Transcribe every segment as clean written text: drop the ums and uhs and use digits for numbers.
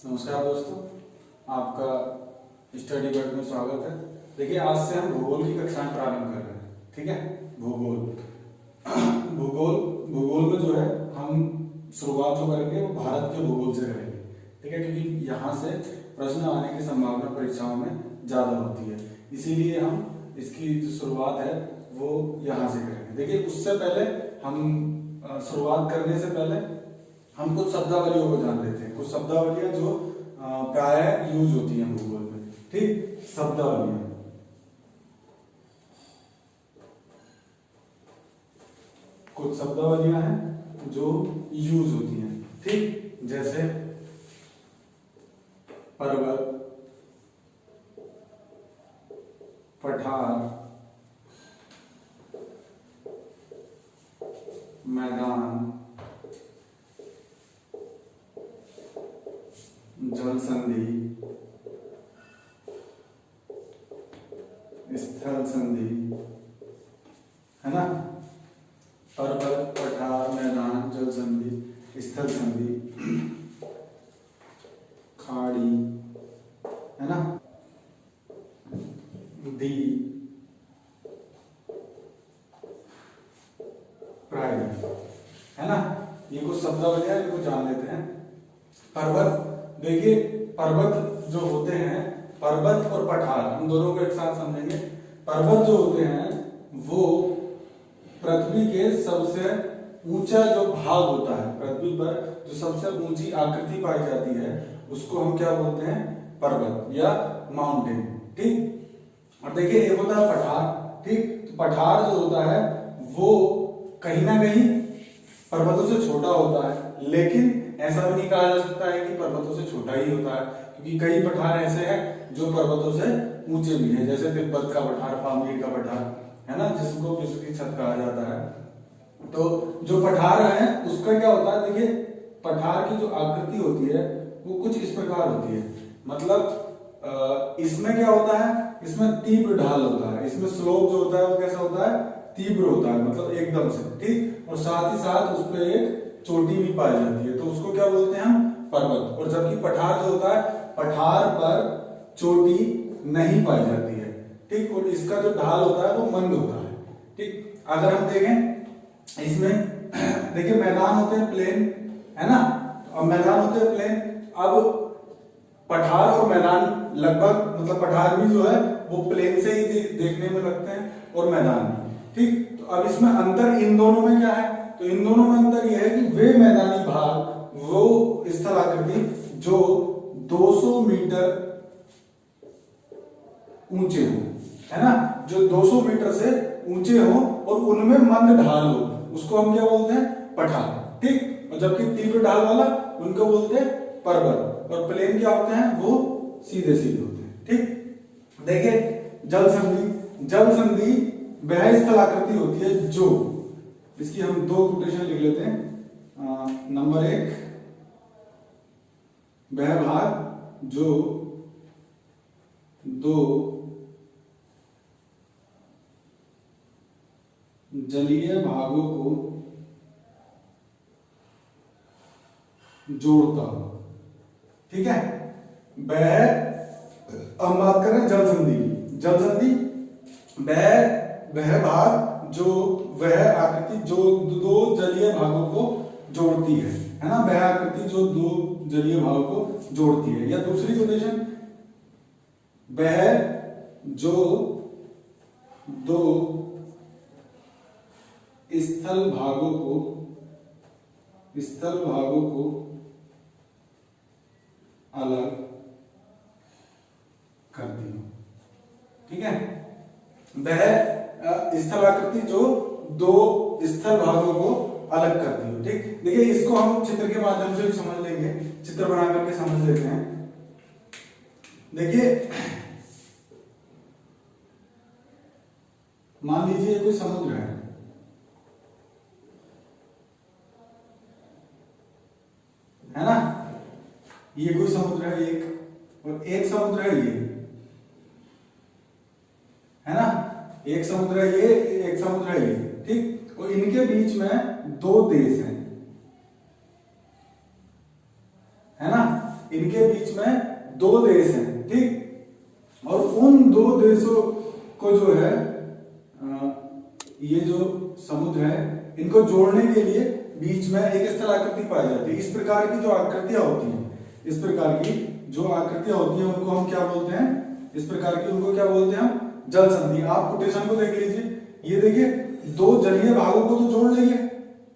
नमस्कार दोस्तों, आपका स्टडी बर्ड में स्वागत है। देखिए, आज से हम भूगोल की कक्षाएं प्रारंभ कर रहे हैं। ठीक है, भूगोल भूगोल भूगोल में जो है हम शुरुआत जो करेंगे वो भारत के भूगोल से करेंगे। ठीक है, क्योंकि यहाँ से प्रश्न आने की संभावना परीक्षाओं में ज़्यादा होती है, इसीलिए हम इसकी जो शुरुआत है वो यहाँ से करेंगे। देखिए, उससे पहले हम शुरुआत करने से पहले हम कुछ शब्दावलियों को जान लेते हैं। कुछ शब्दावलियां जो प्राय यूज होती हैं भूगोल में। ठीक, शब्दावलियां कुछ शब्दावलियां हैं जो यूज होती हैं। ठीक, जैसे पर्वत, पठार, मैदान, जल संधि, स्थल संधि, है ना। पर्वत, पठार, मैदान, जल संधि, स्थल संधि, खाड़ी, है ना, द्वीप, प्रायद्वीप, है ना। ये कुछ शब्दावलियां इनको जान लेते हैं। पर्वत, देखिए पर्वत जो होते हैं, पर्वत और पठार हम दोनों को एक साथ समझेंगे। पर्वत जो होते हैं वो पृथ्वी के सबसे ऊंचा जो भाग होता है, पृथ्वी पर जो सबसे ऊंची आकृति पाई जाती है उसको हम क्या बोलते हैं? पर्वत या माउंटेन। ठीक, और देखिए एक होता है पठार। ठीक, तो पठार जो होता है वो कहीं ना कहीं पर्वतों से छोटा होता है, लेकिन ऐसा भी नहीं कहा जा सकता है कि पर्वतों से छोटा ही होता है, क्योंकि कई पठार ऐसे हैं जो पर्वतों से ऊंचे भी हैं, जैसे तिब्बत का पठार, पामीर का पठार, है ना, जिसको विश्व की छत कहा जाता है। तो जो पठार है उसका क्या होता है? देखिए, पठार की जो आकृति होती है वो कुछ इस प्रकार होती है। मतलब इसमें क्या होता है? इसमें तीव्र ढाल होता है, इसमें स्लोप जो होता है वो कैसा होता है? तीव्र होता है, मतलब एकदम से। ठीक, और साथ ही साथ उस पर एक चोटी भी पाई जाती है, तो उसको क्या बोलते हैं हम? पर्वत। और जबकि पठार जो होता है, पठार पर चोटी नहीं पाई जाती है। ठीक, और इसका जो ढाल होता है वो मंद होता है। ठीक, अगर हम देखें इसमें देखिए मैदान होते हैं प्लेन, है ना, अब मैदान होते हैं प्लेन। अब पठार और मैदान लगभग, मतलब पठार भी जो है वो प्लेन से ही देखने में लगते हैं और मैदान भी। ठीक, तो अब इसमें अंतर इन दोनों में क्या है? तो इन दोनों में अंतर यह है कि वे मैदानी भाग, वो स्थल आकृति जो 200 मीटर ऊंचे हो, है ना, जो 200 मीटर से ऊंचे हो और उनमें मंद ढाल हो, उसको हम क्या बोलते हैं? पठार। ठीक, और जबकि तीव्र ढाल वाला उनको बोलते हैं पर्वत। और प्लेन क्या होते हैं? वो सीधे सीधे होते हैं। ठीक, देखिए जल संधि, जल संधि वह स्थल आकृति होती है जो, इसकी हम दो कोटेशन लिख लेते हैं। नंबर 1, वह भाग जो दो जलीय भागों को जोड़ता हो। ठीक है, वह, हम बात कर रहे हैं जल संधि की। जल संधि वह भाग जो, वह आकृति जो दो जलीय भागों को जोड़ती है ना, वह आकृति जो दो जलीय भागों को जोड़ती है। या दूसरी कोटेशन, वह जो दो स्थल भागों को अलग करती हो। ठीक है, वह स्थल आकृति जो दो स्थल भागों को अलग करती हो। ठीक, देखिए इसको हम चित्र के माध्यम से भी समझ लेंगे, चित्र बना करके समझ लेते हैं। देखिए, मान लीजिए कोई समुद्र है ना, ये कोई समुद्र है एक, और एक समुद्र है ये, है ना, एक समुद्र है ये, एक समुद्र है ये। ठीक, और इनके बीच में दो देश हैं, है ना। इनके बीच में दो देश हैं, ठीक, और उन दो देशों को जो है ये जो समुद्र है इनको जोड़ने के लिए बीच में एक स्थल आकृति पाई जाती है। इस प्रकार की जो आकृतियां होती हैं, इस प्रकार की जो आकृतियां होती हैं उनको हम क्या बोलते हैं, इस प्रकार की उनको क्या बोलते हैं हम, जल संधि। आप कोटेशन को देख लीजिए, ये देखिए दो जलीय भागों को तो जोड़ रही है,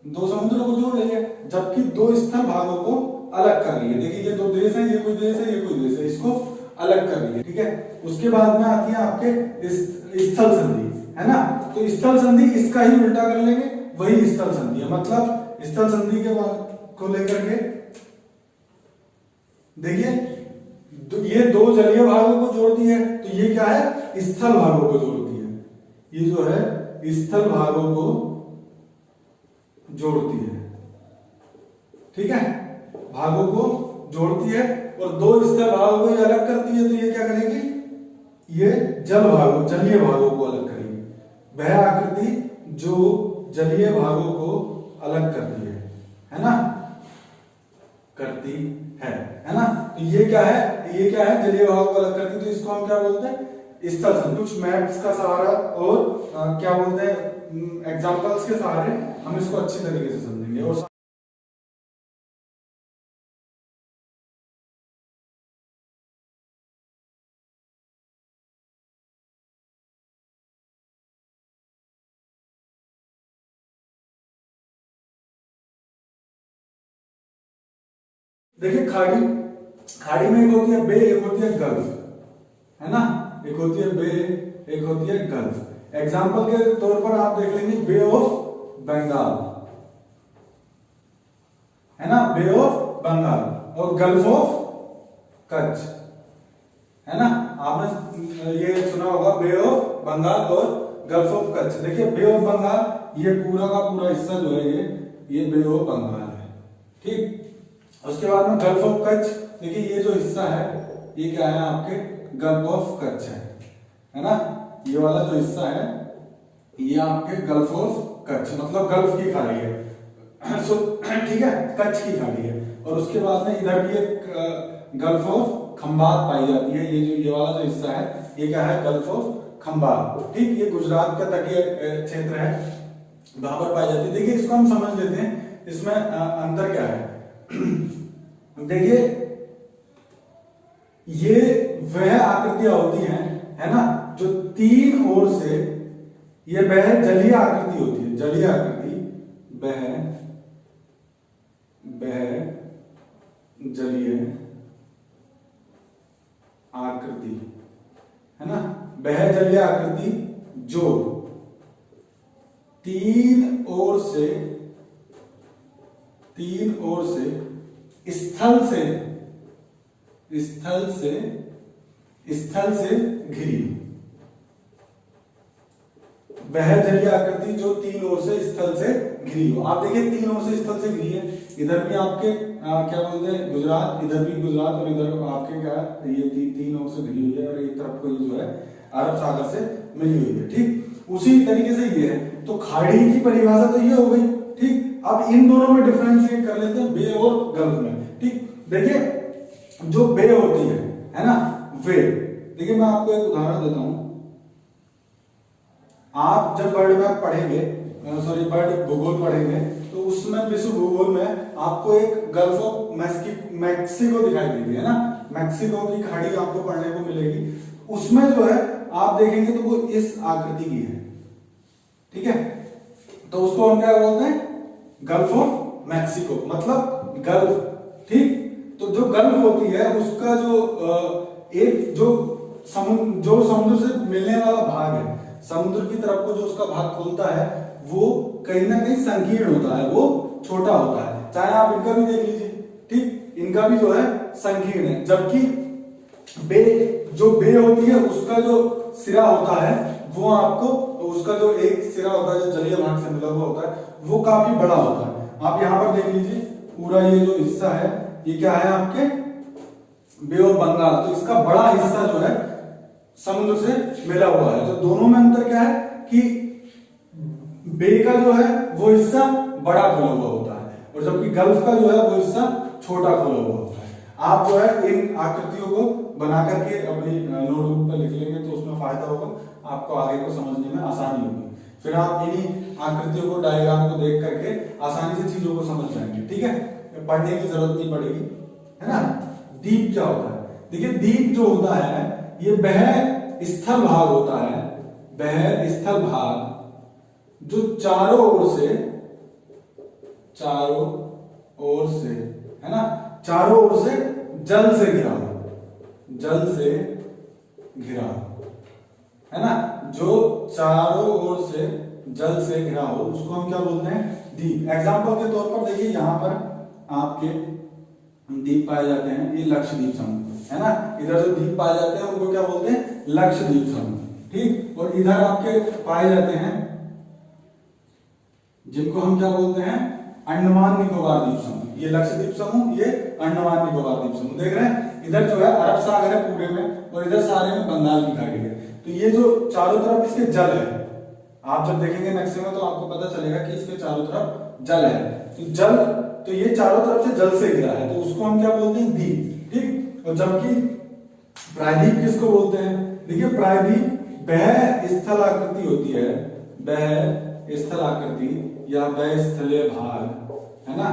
दो समुद्रों को जोड़ रही है, जबकि दो स्थल भागों को अलग कर रही है। देखिए ये दो देश है, ये कोई देश है, ये कोई देश है, इसको अलग कर रही है, ठीक है। उसके बाद में आती है आपके स्थल संधि, है ना। तो स्थल संधि इसका ही उल्टा कर लेंगे, वही स्थल संधि है। मतलब स्थल संधि के बाद को लेकर के देखिए ये दो जलीय भागों को जोड़ती है, तो ये क्या है, स्थल भागों को जोड़ती है। ये जो है स्थल भागों को जोड़ती है, ठीक है, भागों को जोड़ती है, और दो स्थल भागों को ये अलग करती है। तो ये क्या करेगी, ये जल भागों, जलीय भागों को अलग करेगी। वह आकृति जो जलीय भागों को अलग करती है ना, करती है ना। तो ये क्या है, ये क्या है, जलीय भागों को अलग करती है। तो इसको हम क्या बोलते हैं, स्थल संधि। कुछ मैप्स का सहारा और क्या बोलते हैं, एग्जांपल्स के सहारे हम इसको अच्छी तरीके से समझेंगे। और देखिए खाड़ी, खाड़ी में एक होती है बे, एक होती है गल्फ, है ना। एक होती है बे, एक होती है गल्फ। एग्जांपल के तौर पर आप देख लेंगे बे ऑफ बंगाल, है ना, बे ऑफ बंगाल, और गल्फ ऑफ कच्छ, है ना। आपने ये सुना होगा बे ऑफ बंगाल और गल्फ ऑफ कच्छ। देखिए बे ऑफ बंगाल ये पूरा का पूरा हिस्सा जो है ये बे ऑफ बंगाल है, ठीक। उसके बाद में गल्फ ऑफ कच्छ, देखिए ये जो हिस्सा है ये क्या है, आपके गल्फ ऑफ कच्छ है ना। ये वाला जो हिस्सा है ये आपके गल्फ ऑफ कच्छ, मतलब गल्फ की खाड़ी है, ठीक है, कच्छ की खाड़ी है। और उसके बाद में इधर भी एक गल्फ ऑफ खंबात पाई जाती है। ये जो ये वाला जो हिस्सा है ये क्या है, गल्फ ऑफ खंबात, ठीक। ये गुजरात का तटीय क्षेत्र है, वहां पर पाई जाती है। देखिए इसको हम समझ लेते हैं, इसमें अंतर क्या है। देखिए ये वह आकृतियां होती हैं, है ना, जो तीन ओर से, ये वह जलीय आकृति होती है, जलीय आकृति, वह जलीय आकृति, है ना, वह जलीय आकृति जो तीन ओर से स्थल से घिरी, वह जलीय आकृति जो तीन ओर से स्थल से घिरी हो। आप देखिए तीन ओर से स्थल से घिरी है, इधर भी आपके क्या बोलते हैं गुजरात, इधर भी गुजरात, और इधर आपके क्या ये तीन ओर से घिरी हुई है, और एक तरफ को ये जो है अरब सागर से मिली हुई है, ठीक। उसी तरीके से ये है। तो खाड़ी की परिभाषा तो ये हो गई, ठीक। अब इन दोनों में डिफरेंशिएट कर लेते हैं, बे और गल्फ में, ठीक। देखिए जो बे होती है ना, वे, देखिए मैं आपको एक उदाहरण देता हूं। आप जब वर्ल्ड मैप पढ़ेंगे, सॉरी वर्ल्ड भूगोल पढ़ेंगे, तो उसमें विश्व भूगोल में आपको एक गल्फ ऑफ मैक्सिको दिखाई देगी, है ना, मैक्सिको की खाड़ी आपको पढ़ने को मिलेगी। उसमें जो है आप देखेंगे तो वो इस आकृति की है, ठीक है। तो उसको हम क्या बोलते हैं, गल्फ ऑफ मैक्सिको, मतलब गल्फ, ठीक। तो जो गल्फ होती है उसका जो एक जो समुद्र से मिलने वाला भाग है, समुद्र की तरफ को जो उसका भाग खोलता है वो कहीं ना कहीं संकीर्ण होता है, वो छोटा होता है। चाहे आप इनका भी देख लीजिए, ठीक, इनका भी जो है संकीर्ण है। जबकि बे, जो बे होती है उसका जो सिरा होता है वो आपको, उसका जो एक सिरा होता है जो जलीय भाग से मिला हुआ होता है वो काफी बड़ा होता है। आप यहां पर देख लीजिए, पूरा ये जो हिस्सा है ये क्या है, आपके बे ऑफ बंगाल। तो इसका बड़ा हिस्सा जो है समुद्र से मिला हुआ है। तो दोनों में अंतर क्या है कि बे का जो है वो हिस्सा बड़ा खोला हुआ होता है, और जबकि गल्फ का जो है वो हिस्सा छोटा खोला हुआ होता है। आप जो है इन आकृतियों को बना करके अपनी नोटबुक पर लिख लेंगे तो उसमें फायदा होगा, आपको आगे को समझने में आसानी होगी। फिर आप इन्हीं आकृतियों को, डायग्राम को देख करके आसानी से चीजों को समझ जाएंगे। ठीक है, पढ़ने की जरूरत नहीं पड़ेगी, है ना। दीप क्या होता है? देखिए दीप जो होता है ये वह स्थल भाग होता है, वह स्थल भाग जो चारों ओर से है ना, चारों ओर से जल से घिरा हो, जल से घिरा है ना, जो चारों ओर से जल से घिरा हो उसको हम क्या बोलते हैं? दीप। एग्जाम्पल के तौर पर देखिए यहाँ पर आपके द्वीप पाए जाते हैं, ये लक्षद्वीप समूह है ना, इधर जो द्वीप पाए जाते हैं उनको क्या बोलते हैं? लक्षद्वीप समूह। ठीक, और इधर आपके पाए जाते हैं जिनको हम क्या बोलते हैं? अंडमान निकोबार द्वीप समूह। ये लक्षद्वीप समूह, ये अंडमान निकोबार द्वीप समूह। देख रहे हैं इधर जो है अरब सागर है पूरे में, और इधर सारे में बंगाल की खाड़ी है। तो ये जो चारों तरफ इसके जल है, आप जब देखेंगे नक्शे में तो आपको पता चलेगा कि इसके चारों तरफ जल है। तो जल, तो ये चारों तरफ से जल से घिरा है, तो उसको हम क्या बोलते हैं? द्वीप। ठीक, और जबकि प्रायद्वीप किसको बोलते हैं? देखिए प्रायद्वीप वह स्थल आकृति होती है, वह स्थल आकृति या वह स्थलीय भाग है ना,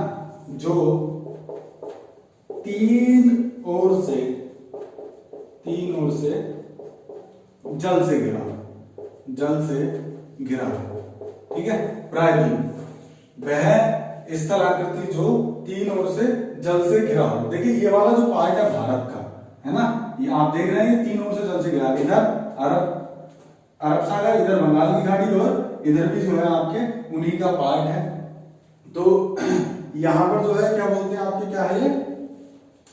जो तीन ओर से जल से घिरा, जल से घिरा। ठीक है, प्रायद्वीप वह स्थल आकृति जो तीन ओर से जल से घिरा हो। देखिए ये वाला जो पार्ट है भारत का, है ना, ये आप देख रहे हैं तीन ओर से जल से घिरा, इधर अरब सागर, इधर बंगाल की खाड़ी, और इधर भी जो है आपके उन्हीं का पार्ट है। तो यहाँ पर जो है क्या बोलते हैं आपके, क्या है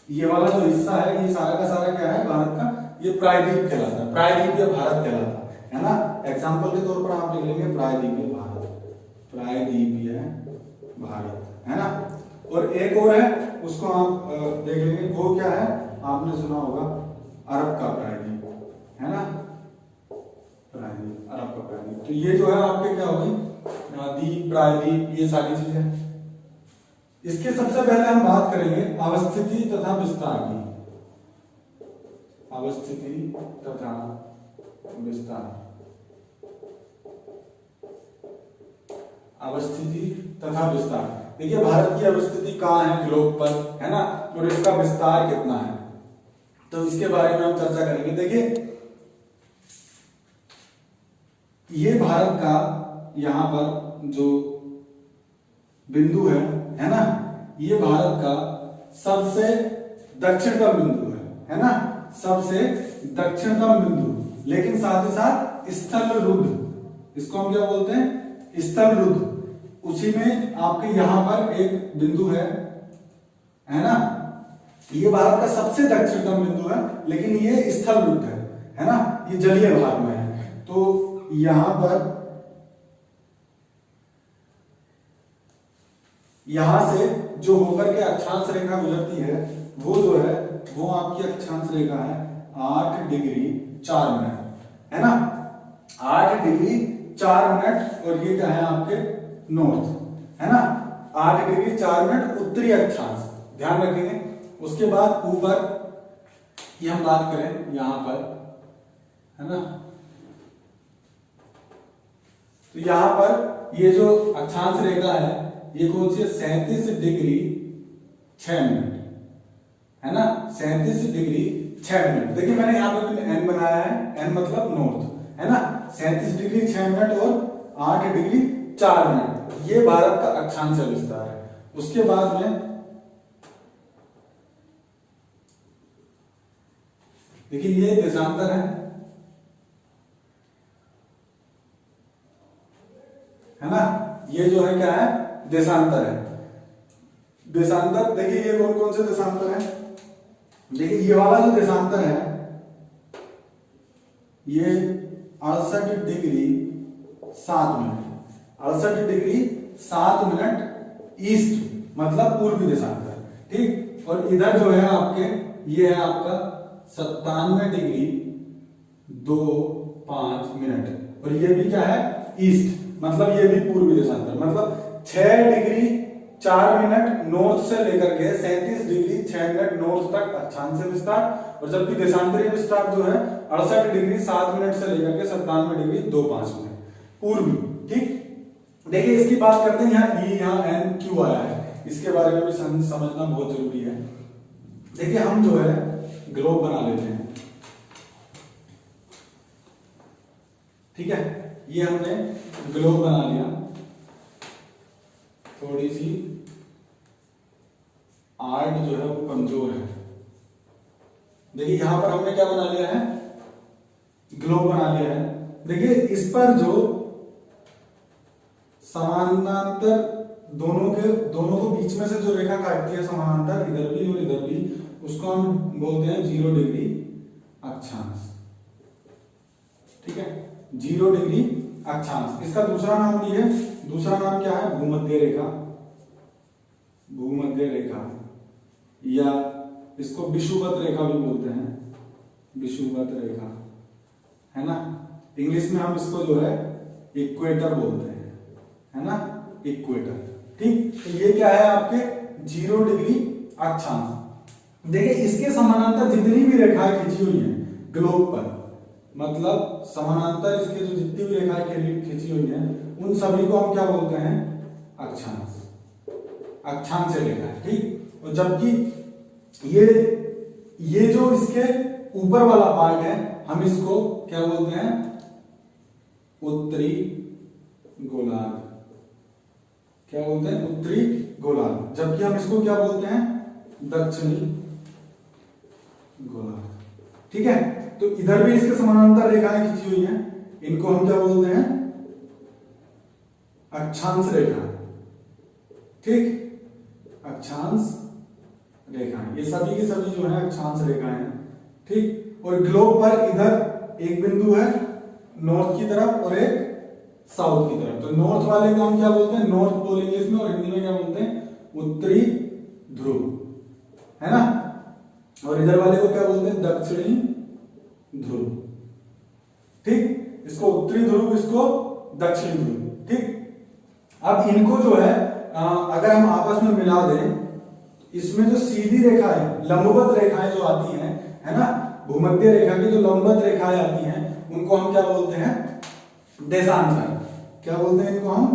ये वाला जो हिस्सा है ये सारा का सारा क्या है? भारत का। ये प्रायद्वीप कहलाता है, प्रायद्वीप या भारत कहलाता है ना। एग्जाम्पल के तौर पर आप लिख लेंगे प्रायद्वीपीय भारत, प्रायद्वीपीय भारत, है ना। और एक और है उसको आप देख लेंगे, वो क्या है? आपने सुना होगा अरब का प्रायद्वीप, है ना, प्रायद्वीप, अरब का प्रायद्वीप। तो ये जो है आपके क्या हो गई? द्वीप, प्रायद्वीप, ये सारी चीजें। इसके सबसे पहले हम बात करेंगे अवस्थिति तथा विस्तार की। अवस्थिति तथा विस्तार, अवस्थिति तथा विस्तार। देखिए भारत की अवस्थिति कहाँ है ग्लोब पर, है ना, और इसका विस्तार कितना है, तो इसके बारे में हम चर्चा करेंगे। देखिए ये भारत का यहां पर जो बिंदु है ना, ये भारत का सबसे दक्षिणतम बिंदु है ना, सबसे दक्षिणतम बिंदु, लेकिन साथ ही साथ स्थल रुद्ध, इसको हम क्या बोलते हैं? स्थल रुद्ध। उसी में आपके यहां पर एक बिंदु है ना, ये भारत का सबसे दक्षिणतम बिंदु है, लेकिन ये स्थल रुद्ध है ना, ये जलीय भाग में है। तो यहां पर, यहां से जो होकर के अक्षांश रेखा गुजरती है वो जो है वो आपकी अक्षांश रेखा है 8 डिग्री 4 मिनट, है ना, 8 डिग्री 4 मिनट। और ये क्या है आपके? नॉर्थ, है ना, 8 डिग्री 4 मिनट उत्तरी अक्षांश, ध्यान रखेंगे। उसके बाद ऊपर ये हम बात करें यहां पर, है ना, तो यहां पर ये जो अक्षांश रेखा है ये कौन सी है? 37 डिग्री 6 मिनट, है ना, 37 डिग्री 6 मिनट। देखिए मैंने यहां पर एन बनाया है, एन मतलब नॉर्थ, है ना, 37 डिग्री 6 मिनट और 8 डिग्री 4 मिनट, ये भारत का अक्षांश विस्तार है। उसके बाद में देखिए ये देशांतर है ना, ये जो है क्या है? देशांतर है। देशांतर देखिए ये कौन कौन से देशांतर है? देखिए ये वाला जो देशांतर है ये 68 degree 7 minute, 68 degree 7 minute east मतलब पूर्वी देशांतर, ठीक। और इधर जो है आपके ये है आपका 97 डिग्री 2-5 मिनट, और ये भी क्या है? ईस्ट, मतलब ये भी पूर्वी देशांतर, मतलब 6 डिग्री 4 मिनट नॉर्थ से लेकर के 37 डिग्री 6 मिनट नॉर्थ तक अक्षांश विस्तार, और जबकि देशांतरीय विस्तार जो है 68 डिग्री 7 मिनट से लेकर के 97 डिग्री 25 मिनट पूर्वी। ठीक, देखिए इसकी बात करते हैं। यहाँ ई, यहाँ एन क्यों आया है, इसके बारे में भी समझना बहुत जरूरी है। देखिए हम जो है ग्लोब बना लेते हैं। ठीक है, ये हमने ग्लोब बना लिया, थोड़ी सी आर्ट जो है वो कमजोर है। देखिए यहां पर हमने क्या बना लिया है, ग्लोब बना लिया है। देखिए इस पर जो समानांतर दोनों को बीच में से जो रेखा काटती है समानांतर, इधर भी और इधर भी, उसको हम बोलते हैं 0 डिग्री अक्षांश। ठीक है, 0 डिग्री अक्षांश। इसका दूसरा नाम भी है, दूसरा नाम क्या है, भूमध्य रेखा। भूमध्य रेखा या इसको विषुवत रेखा भी बोलते हैं, विषुवत रेखा, है ना। इंग्लिश में हम इसको जो है इक्वेटर बोलते हैं, है ना, इक्वेटर। ठीक, तो ये क्या है आपके 0 डिग्री अक्षांश। देखिए इसके समानांतर जितनी भी रेखाएं खींची हुई हैं ग्लोब पर, मतलब समानांतर इसके जो जितनी भी रेखाएं खींची हुई हैं उन सभी को हम क्या बोलते हैं, अक्षांश, अक्षांश रेखा। ठीक, और जबकि ये जो इसके ऊपर वाला पार्ट है हम इसको क्या बोलते हैं, उत्तरी गोलार्ध। क्या बोलते हैं, उत्तरी गोलार्ध। जबकि हम इसको क्या बोलते हैं, दक्षिणी गोलार्ध। ठीक है, तो इधर भी इसके समानांतर रेखाएं खींची हुई हैं, इनको हम क्या बोलते हैं, अक्षांश रेखा। ठीक, अक्षांश रेखाएं, ये सभी की सभी जो है अक्षांश रेखाएं हैं। ठीक, और ग्लोब पर इधर एक बिंदु है नॉर्थ की तरफ और एक साउथ की तरफ। तो नॉर्थ वाले को हम क्या बोलते हैं, नॉर्थ पोल इंग्लिश में, और हिंदी में क्या बोलते हैं, उत्तरी ध्रुव, है ना। और इधर वाले को क्या बोलते हैं, दक्षिणी ध्रुव। ठीक, इसको उत्तरी ध्रुव, इसको दक्षिणी ध्रुव। ठीक, अब इनको जो है अगर हम आपस में मिला दें, इसमें जो सीधी रेखा है, लंबवत रेखाएं जो आती हैं, है ना, भूमध्य रेखा की जो लंबवत रेखाएं आती हैं उनको हम क्या बोलते हैं, देशांतर। क्या बोलते हैं इनको हम,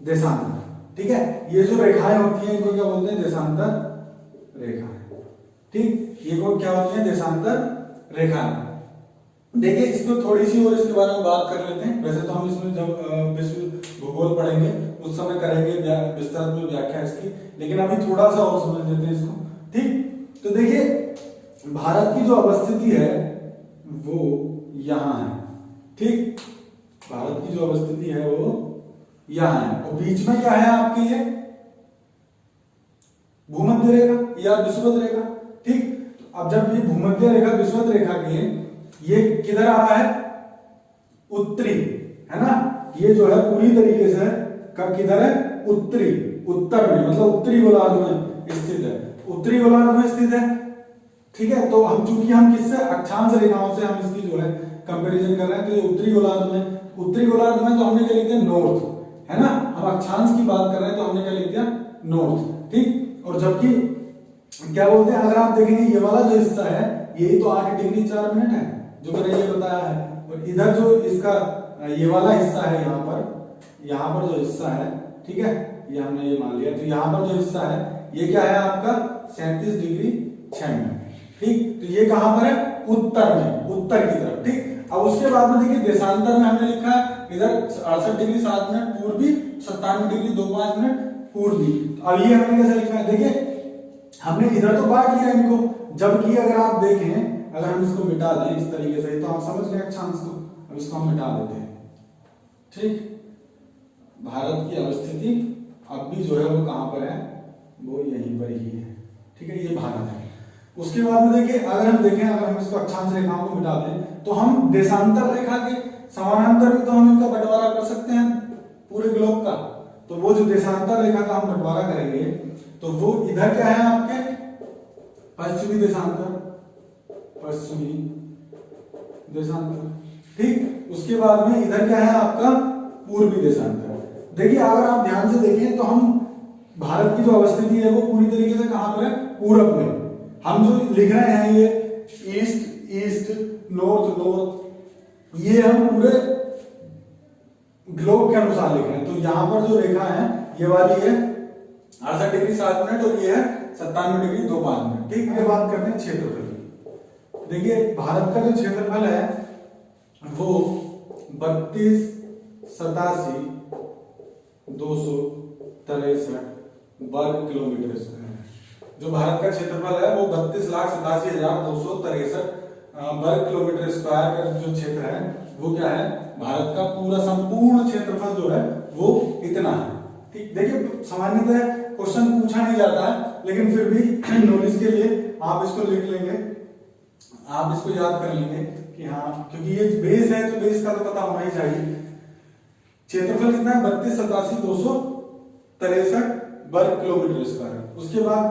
देशांतर। ठीक है, ये जो रेखाएं होती हैं इनको क्या बोलते हैं, देशांतर रेखाएं। ठीक, ये को क्या होती है, देशांतर रेखाएं। देखिए इसको थोड़ी सी और इसके बारे में बात कर लेते हैं। वैसे तो हम इसमें जब विश्व भूगोल पढ़ेंगे उस समय करेंगे विस्तार में व्याख्या इसकी, लेकिन अभी थोड़ा सा और समझ लेते हैं इसको। ठीक, तो देखिए भारत की जो अवस्थिति है वो यहां है। ठीक, भारत की जो अवस्थिति है वो यहां है, और बीच में क्या है आपके, ये भूमध्य रेखा या विषुवत रेखा। ठीक, अब जब ये भूमध्य रेखा विषुवत रेखा के ये किधर आ रहा है, उत्तरी, है ना, ये जो है पूरी तरीके से कब किधर है, उत्तरी, उत्तर में, मतलब उत्तरी गोलार्ध में स्थित है, उत्तरी गोलार्ध में स्थित है। ठीक है, तो हम चूंकि हम किससे, अक्षांश रेखाओं से हम इसकी जो है कंपैरिजन कर रहे हैं, तो ये उत्तरी गोलार्ध में, उत्तरी गोलार्ध में तो हमने क्या लिख दिया, नॉर्थ, है ना। हम अक्षांश की बात कर रहे हैं तो हमने क्या लिख दिया, नॉर्थ। ठीक, और जबकि क्या बोलते हैं, अगर आप देखेंगे ये वाला जो हिस्सा है यही तो 8 डिग्री 4 मिनट है जो मैंने ये बताया है, और इधर जो इसका ये वाला हिस्सा है, यहाँ पर जो हिस्सा है, ठीक है, ये हमने ये मान लिया, तो यहाँ पर जो हिस्सा है ये क्या है आपका 37 डिग्री 6 मिनट। ठीक, तो ये कहां पर है, उत्तर में, उत्तर की तरफ। ठीक, अब उसके बाद में देखिए देशांतर में हमने लिखा है इधर 68 डिग्री 7 मिनट पूर्वी, 97 डिग्री 25 मिनट पूर्वी। अब ये हमने कैसे लिखा है, देखिए हमने इधर तो बांट लिया इनको, जबकि अगर आप देखें, अगर हम इसको मिटा दें इस तरीके से तो आप समझ गए अक्षांश को। अब इसको हम मिटा देते हैं। ठीक, भारत की अवस्थिति अब भी जो है वो कहां पर है, वो यहीं पर ही है। ठीक है, ये भारत है। उसके बाद में देखिए अगर हम देखें, अगर हम इसको अक्षांश रेखाओं को मिटा दें तो हम देशांतर रेखा के समानांतर भी तो हम इनका बंटवारा कर सकते हैं पूरे ग्लोब का। तो वो जो देशांतर रेखा का हम बंटवारा करेंगे तो वो इधर क्या है आपके, पश्चिमी देशांतर, पश्चिमी देशांतर। ठीक, उसके बाद में इधर क्या है आपका, पूर्वी देशांतर। देखिए अगर आप ध्यान से देखें तो हम भारत की जो अवस्थिति है वो पूरी तरीके से कहां पर है, पूरब में। हम जो लिख रहे हैं ये ईस्ट ईस्ट, नॉर्थ नॉर्थ, ये हम पूरे ग्लोब के अनुसार लिख रहे हैं। तो यहां पर जो रेखा है ये वाली है 68 डिग्री 7 मिनट और ये है 97 डिग्री 2-5 मिनट। ठीक, ये बात करते हैं क्षेत्रफल की। देखिए भारत का जो क्षेत्रफल है वो 32 87 263 वर्ग किलोमीटर स्क्वायर है। जो भारत का क्षेत्रफल है वो 32,87,263 वर्ग किलोमीटर स्क्वायर का जो क्षेत्र है वो क्या है, भारत का पूरा संपूर्ण क्षेत्रफल जो है वो इतना है। ठीक, देखिए सामान्यतः क्वेश्चन पूछा नहीं जाता है लेकिन फिर भी नॉलेज के लिए आप इसको लिख लेंगे, आप इसको याद कर लेंगे कि हाँ, क्योंकि ये बेस है तो बेस का तो पता होना ही चाहिए। क्षेत्रफल कितना है, 32,87,263 वर्ग किलोमीटर स्क्वायर। उसके बाद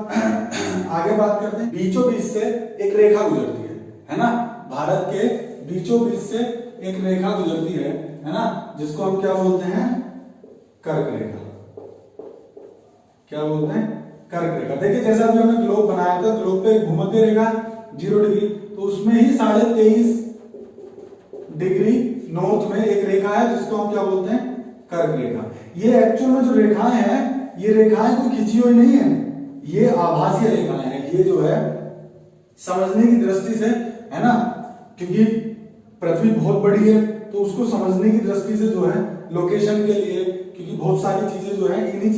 आगे बात करते हैं, बीचों बीच से एक रेखा गुजरती है ना, भारत के बीचों बीच से एक रेखा गुजरती है ना, जिसको हम क्या बोलते हैं, कर्क रेखा। क्या बोलते हैं, कर्क रेखा। देखिए जैसा अभी हमने ग्लोब बनाया था, ग्लोब पे भूमध्य रेखा 0 डिग्री, तो उसमें ही 23.5 डिग्री नॉर्थ में एक रेखा है जिसको हम क्या बोलते हैं, कर्क रेखा। ये एक्चुअल में जो रेखाएं हैं, ये रेखाएं कोई खिंची हुई नहीं है, ये आभासीय रेखाएं हैं। ये जो है समझने की दृष्टि से है ना, क्योंकि पृथ्वी बहुत बड़ी है तो उसको समझने की दृष्टि से जो है लोकेशन के लिए, क्योंकि बहुत सारी चीजें जो है इन्हीं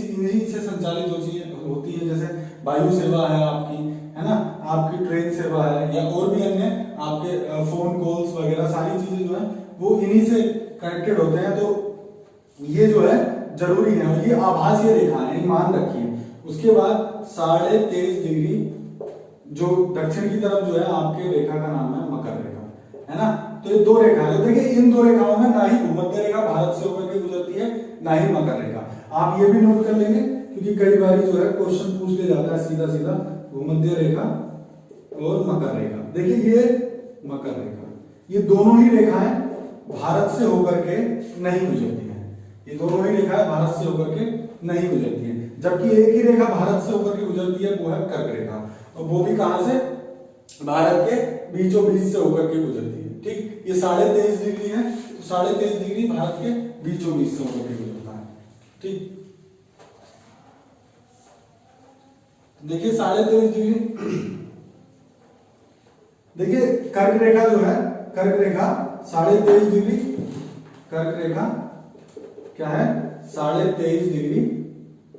से संचालित जो चीजें होती है, जैसे वायु सेवा है आपकी, है ना, आपकी ट्रेन सेवा है, या और भी अन्य आपके फोन कॉल्स वगैरह सारी चीजें जो है वो इन्हीं से कनेक्टेड होते हैं। तो ये जो है जरूरी है, और ये आभासीय रेखा है, मान रखिए। उसके बाद 23.5 डिग्री जो दक्षिण की तरफ जो है आपके रेखा का नाम है मकर रेखा, है ना। तो ये दो रेखा है। देखिए इन दो रेखाओं में ना ही भूमध्य रेखा भारत से होकर के गुजरती है, ना ही मकर रेखा। आप ये भी नोट कर लेंगे क्योंकि कई बार जो है क्वेश्चन पूछ ले जाता है सीधा सीधा भूमध्य रेखा और मकर रेखा। देखिए ये मकर रेखा, ये दोनों ही रेखाएं भारत से होकर के नहीं गुजरती है, ये दोनों ही रेखाएं भारत से होकर के नहीं गुजरती है, जबकि एक ही रेखा भारत से होकर के गुजरती है, वो है कर्क रेखा, और वो भी कहां से, भारत के बीचों बीच से होकर के गुजरती है। ठीक, ये 23.5 डिग्री है, तो 23.5 डिग्री भारत के बीचों बीच से होकर के गुजरता है। ठीक, देखिए 23.5 डिग्री, देखिए कर्क रेखा जो है, कर्क रेखा 23.5 डिग्री, कर्क रेखा क्या है, 23.5 डिग्री,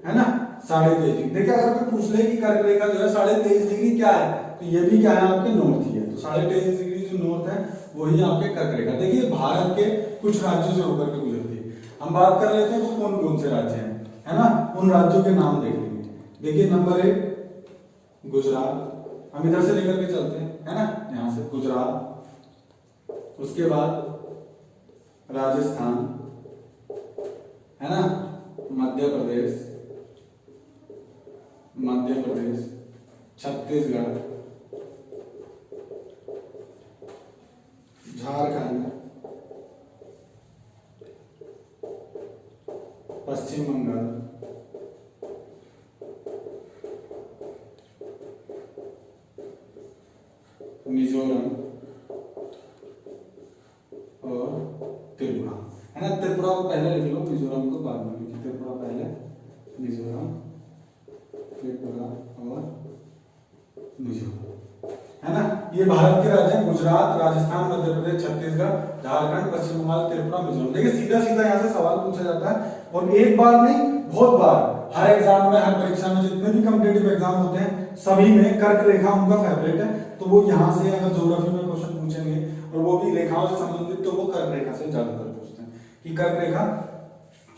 है ना, 23.5 डिग्री। देखिए अगर कोई पूछ ले कि कर्क रेखा जो है 23.5 डिग्री क्या है, तो ये भी क्या है, आपके नॉर्थ ही है। तो 23.5 डिग्री जो नॉर्थ है वही आपके कर्क रेखा। देखिए भारत के कुछ राज्यों से होकर के गुजरती है, हम बात कर लेते हैं वो कौन कौन से राज्य हैं, है ना, उन राज्यों के नाम देख लेंगे। देखिए नंबर 1 गुजरात, हम इधर से लेकर के चलते हैं, है ना, यहां से गुजरात। उसके बाद राजस्थान, है ना, मध्य प्रदेश, छत्तीसगढ़, झारखंड, पश्चिम बंगाल, मिजोरम और त्रिपुरा, है ना। त्रिपुरा को पहले लिख लो, मिजोरम को बाद में लिखिए। त्रिपुरा पहले, मिजोरम, त्रिपुरा और मिजोरम, है ना। ये भारत के राज्य हैं, गुजरात, राजस्थान, मध्य प्रदेश, छत्तीसगढ़, झारखंड, पश्चिम बंगाल, त्रिपुरा, मिजोरम। देखिए सीधा सीधा यहाँ से सवाल पूछा जाता है, और एक बार नहीं बहुत बार, हर एग्जाम में, हर परीक्षा में, जितने भी कॉम्पिटिटिव एग्जाम होते हैं सभी में कर्क रेखा उनका फेवरेट है। तो वो यहाँ से अगर ज्योग्राफी में क्वेश्चन पूछेंगे और वो भी रेखाओं से संबंधित, तो वो कर्क रेखा से ज्यादातर पूछते हैं कि कर्क रेखा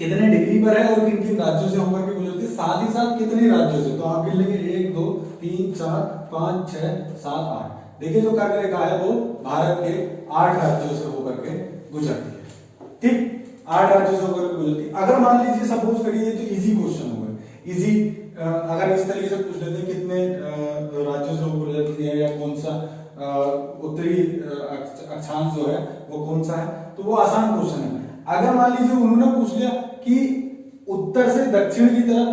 कितने डिग्री पर है और किन किन राज्यों से होकर के गुजरती है, साथ ही साथ कितने राज्यों से। तो आप गिन लेंगे 1 2 3 4 5 6 7 8। देखिए जो कर्क रेखा है वो भारत के 8 राज्यों से होकर के गुजरती है। ठीक, 8 राज्यों से होकर के गुजरती है। अगर मान लीजिए सपोज करिए, तो इजी क्वेश्चन होगा, इजी, अगर इस तरीके से पूछ लेते हैं कितने राज्यों से होकर गुजरती है, या कौन सा उत्तरी अक्षांश जो है वो कौन सा है, तो वो आसान क्वेश्चन है। अगर मान लीजिए उन्होंने पूछ लिया कि उत्तर से दक्षिण की तरफ,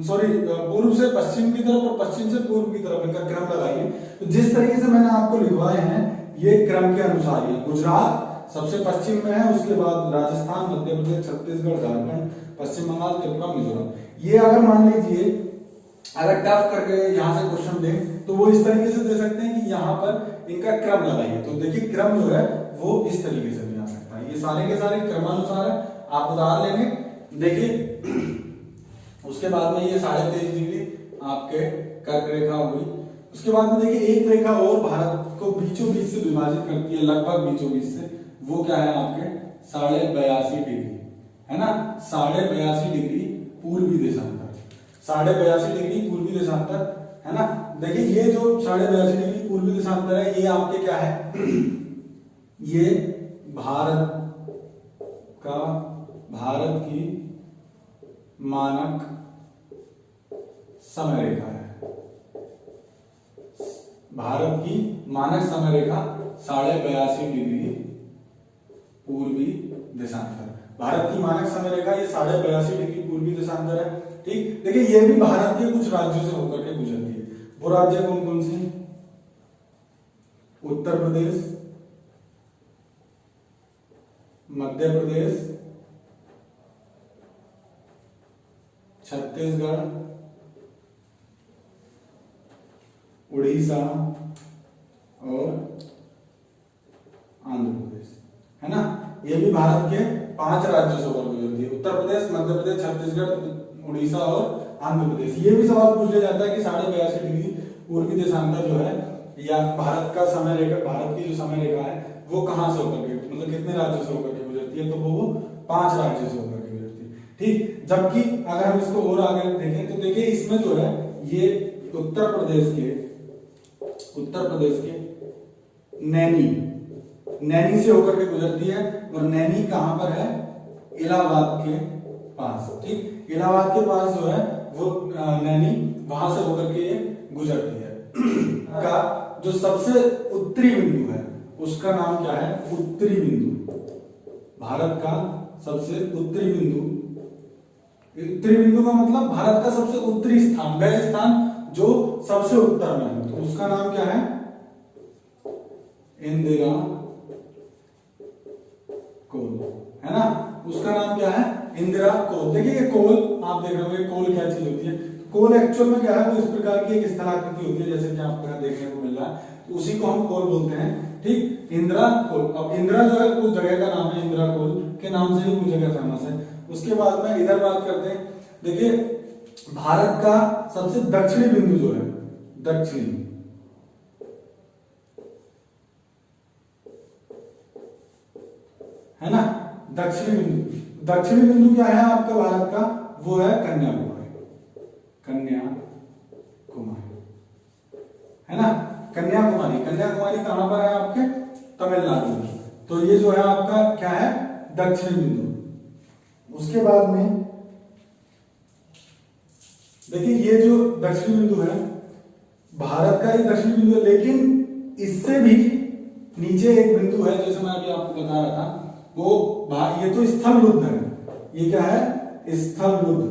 सॉरी पूर्व से पश्चिम की तरफ और पश्चिम से पूर्व की तरफ इनका क्रम लगाइए। तो जिस तरीके से मैंने आपको लिखवाए हैं ये क्रम के अनुसार ही, गुजरात सबसे पश्चिम में है, उसके बाद राजस्थान, मध्य प्रदेश, छत्तीसगढ़, झारखंड, पश्चिम बंगाल, त्रिपुरा, मिजोरम। ये अगर मान लीजिए अगर टफ करके यहाँ से क्वेश्चन दें तो वो इस तरीके से दे सकते हैं कि यहाँ पर इनका क्रम लगाइए। तो देखिए क्रम जो है वो इस तरीके से भी आ सकता है। ये सारे के सारे क्रमानुसार है, आप उदाहरण लेंगे। देखिए उसके बाद में ये 23.5 डिग्री आपके कर्क रेखा हुई। उसके बाद में देखिए एक रेखा और भारत को बीचों बीच से विभाजित करती है, लगभग बीचों बीच से। वो क्या है आपके 82.5 डिग्री, है ना, 82.5 डिग्री पूर्वी देशांतर, 82.5 डिग्री पूर्वी देशांतर, है ना। देखिए ये जो 82.5 डिग्री पूर्वी देशांतर है ये आपके क्या है ये भारत की मानक समय रेखा है। भारत की मानक समय रेखा 82.5 डिग्री पूर्वी देशांतर। भारत की मानक समय रेखा ये 82.5 डिग्री पूर्वी देशांतर है। ठीक, देखिए ये भी भारत के कुछ राज्यों से होकर के गुजरती है। वो राज्य कौन कौन से? उत्तर प्रदेश, मध्य प्रदेश, छत्तीसगढ़, उड़ीसा और आंध्र प्रदेश, है ना। ये भी भारत के 5 राज्यों से होकर गुजरती है, उत्तर प्रदेश, मध्य प्रदेश, छत्तीसगढ़, उड़ीसा और आंध्र प्रदेश। ये भी सवाल पूछ लिया जाता है कि 82.5 डिग्री पूर्वी देशांतर जो है या भारत का समय रेखा, भारत की जो समय रेखा है वो कहां से होकर के, मतलब कितने राज्यों से होकर के गुजरती है? तो वो 5 राज्यों से होकर के गुजरती है। ठीक, जबकि अगर हम इसको और आगे देखें तो देखिए इसमें जो है ये उत्तर प्रदेश के नैनी से होकर के गुजरती है। और नैनी कहां पर है? इलाहाबाद के पास। ठीक, इलाहाबाद के पास जो है वो नैनी, वहां से होकर के ये गुजरती है। का जो सबसे उत्तरी बिंदु है उसका नाम क्या है? उत्तरी बिंदु। भारत का सबसे उत्तरी बिंदु, उत्तरी बिंदु का मतलब भारत का सबसे उत्तरी स्थान, वह स्थान जो सबसे उत्तर में है, तो उसका नाम क्या है? इंदिरा कोल, है ना। उसका नाम क्या है? इंदिरा कोल। देखिए ये कोल आप देख रहे होंगे, कोल क्या चीज होती है? कोल एक्चुअल में क्या है? वो इस प्रकार की एक स्थलाकृति होती है जैसे कि आपको यहाँ देखने को मिल रहा है, तो उसी को हम कोल बोलते हैं। ठीक, इंदिरा कोल। अब इंदिरा जो है वो जगह का नाम है, इंदिरा कोल के नाम से ही वो जगह फेमस है। उसके बाद में इधर बात करते हैं। देखिए भारत का सबसे दक्षिणी बिंदु जो है, दक्षिणी, है ना, दक्षिणी बिंदु। दक्षिणी बिंदु क्या है आपका भारत का? वो है कन्याकुमारी, है ना। कन्याकुमारी कहां पर है? आपके तमिलनाडु में। तो ये जो है आपका क्या है? दक्षिणी बिंदु। उसके बाद में देखिए ये जो दक्षिणी बिंदु है भारत का, ये दक्षिणी बिंदु है, लेकिन इससे भी नीचे एक बिंदु है, जैसे मैं अभी आपको बता रहा था, वो ये तो स्थल रुद्ध है। ये क्या है? स्थल रुद्ध,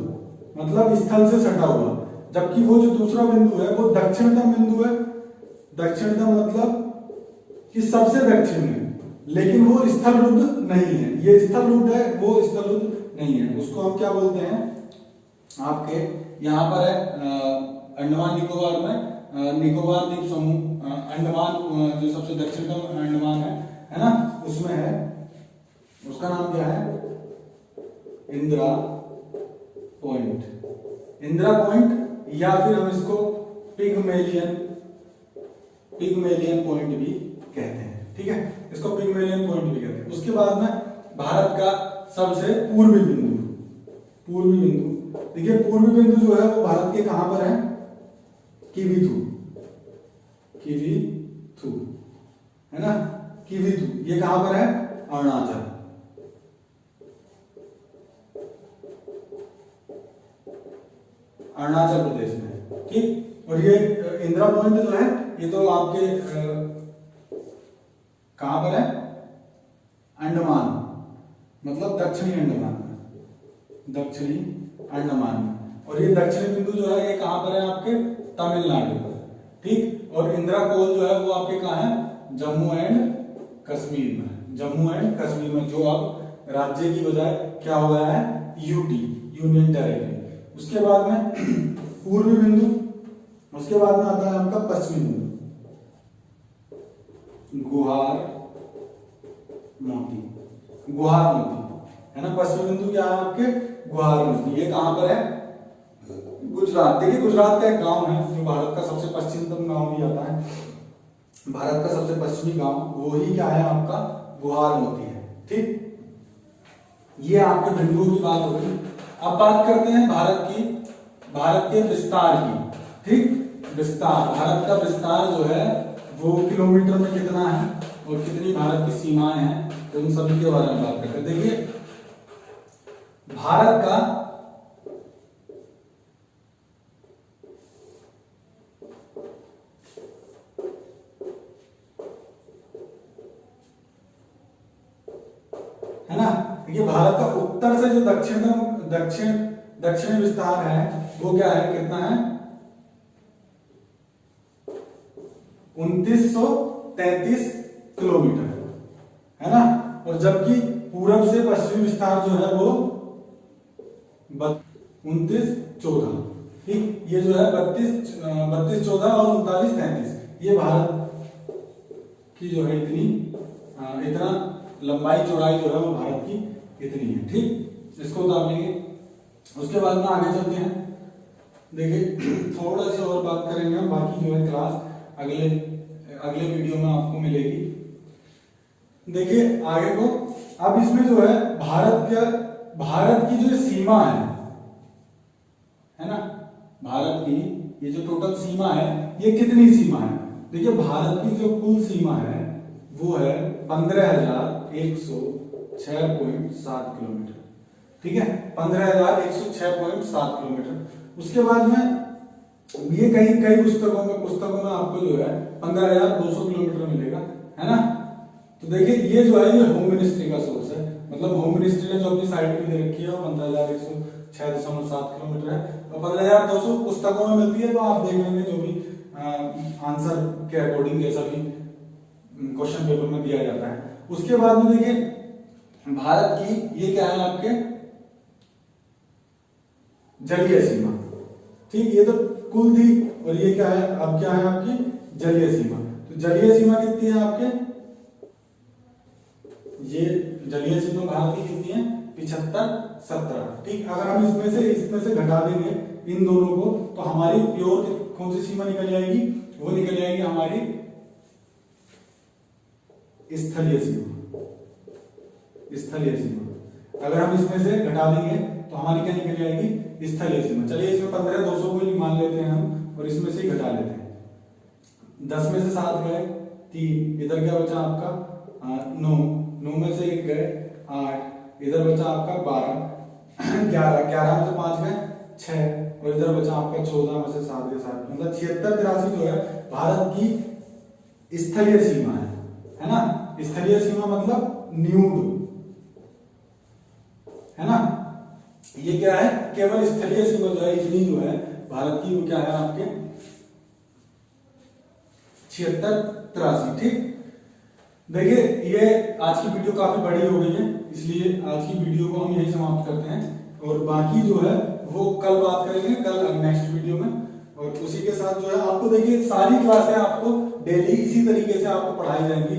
मतलब स्थल से सटा हुआ। जबकि वो जो दूसरा बिंदु है वो दक्षिणतम बिंदु है। दक्षिणतम मतलब कि सबसे दक्षिण में, लेकिन वो स्थल रुद्ध नहीं है। ये स्थल रुद्ध है, वो स्थल रुद्ध नहीं है। उसको हम क्या बोलते हैं? आपके यहाँ पर है अंडमान निकोबार में, निकोबार द्वीप समूह, अंडमान जो सबसे दक्षिणतम अंडमान है ना, उसमें है। उसका नाम क्या है? इंदिरा पॉइंट। इंदिरा पॉइंट, या फिर हम इसको पिगमेलियन पॉइंट भी कहते हैं। ठीक है, इसको पिगमेलियन पॉइंट भी कहते हैं। उसके बाद में भारत का सबसे पूर्वी बिंदु, देखिए पूर्वी बिंदु जो है वो भारत के कहां पर है? किवीथू, है ना, किवीथू। ये कहां पर है? अरुणाचल। अरुणाचल प्रदेश में। ठीक, और ये इंदिरा पॉइंट जो है ये तो आपके कहां पर है? अंडमान, मतलब दक्षिणी अंडमान में। दक्षिणी अंडमान में। और ये दक्षिणी बिंदु जो है ये कहां पर है आपके तमिलनाडु पर, ठीक। और इंदिरा कोल जो है वो आपके कहां है जम्मू एंड कश्मीर में, जम्मू एंड कश्मीर में, जो अब राज्य की बजाय क्या हो गया है यूटी, यूनियन टेरिटरी। उसके बाद में पूर्वी बिंदु, उसके बाद में आता है आपका पश्चिमी बिंदु, गुहार मोती, गुहार मोती है ना। पश्चिमी बिंदु क्या है आपके गुहार मोती, ये कहां पर है गुजरात। देखिए गुजरात का एक गांव है जो भारत का सबसे पश्चिमतम गांव भी आता है, भारत का सबसे पश्चिमी गांव, वो ही क्या है आपका गुहार मोती है, ठीक। ये आपके बिंदुओं की बात होगी। अब बात करते हैं भारत की, भारत के विस्तार की, ठीक। विस्तार, भारत का विस्तार जो है वो किलोमीटर में कितना है और कितनी भारत की सीमाएं हैं, तो उन सभी के बारे में बात करते हैं। देखिए भारत का है ना, देखिए भारत का उत्तर से जो दक्षिण विस्तार है वो क्या है, कितना है 2933 किलोमीटर है ना। और जबकि पूरब से पश्चिमी विस्तार जो है वो 2914, ठीक। ये जो है 3214 और 3933, ये भारत की जो है इतना लंबाई चौड़ाई जो है वो भारत की इतनी है, ठीक। इसको उतार लेंगे। उसके बाद में आगे चलते हैं। देखिए थोड़ा सा और बात करेंगे हम, बाकी जो है क्लास अगले वीडियो में आपको मिलेगी। देखिए आगे को, अब इसमें जो है भारत की जो सीमा है ना, भारत की ये जो टोटल सीमा है ये कितनी सीमा है। देखिए भारत की जो कुल सीमा है वो है 15,106.7 किलोमीटर, ठीक है, 15,106.7 किलोमीटर। उसके बाद में ये कई पुस्तकों में आपको जो है 15,200 किलोमीटर मिलेगा, है ना। तो देखिए ये जो है ये होम मिनिस्ट्री का सोर्स है, मतलब होम मिनिस्ट्री ने जो अपनी साइट पे दे रखी है वो 15,106.7 किलोमीटर है, और 15,200 पुस्तकों में मिलती है। तो आप देख लेंगे जो भी आंसर के अकॉर्डिंग जैसा भी क्वेश्चन पेपर में दिया जाता है। उसके बाद में देखिए भारत की ये क्या है आपके जलीय सीमा, ठीक। ये तो कुल थी, और ये क्या है अब क्या है आपकी जलीय सीमा। तो जलीय सीमा कितनी है आपके, ये जलीय सीमा भारत की कितनी है 75-17, ठीक। अगर हम इसमें से घटा देंगे इन दोनों को, तो हमारी प्योर कौन सी सीमा निकल जाएगी, वो निकल जाएगी हमारी स्थलीय सीमा, स्थलीय सीमा। अगर हम इसमें से घटा देंगे तो हमारी क्या निकल जाएगी स्थलीय सीमा। चलिए इसमें 15,200 को ही मान लेते हैं हम, और इसमें से ही घटा लेते हैं। 10 में से 7 गए 3, इधर क्या बचा आपका 9 में से 1 गए 8, इधर बचा आपका 12, 11 में से 5 गए 6, और इधर बचा आपका 14 में से 7 गए 7, मतलब 76-83 जो है भारत की स्थलीय सीमा है ना। स्थलीय सीमा मतलब न्यूड, है ना। ये क्या है, केवल स्थलीय सीमा जो है इतनी जो है भारत की, वो क्या है आपके 76-83, ठीक। देखिए ये आज की वीडियो काफी बड़ी हो गई है, इसलिए आज की वीडियो को हम यही समाप्त करते हैं, और बाकी जो है वो कल बात करेंगे, कल नेक्स्ट वीडियो में। और उसी के साथ जो है आपको देखिए सारी क्लासें आपको डेली इसी तरीके से आपको पढ़ाई जाएंगी।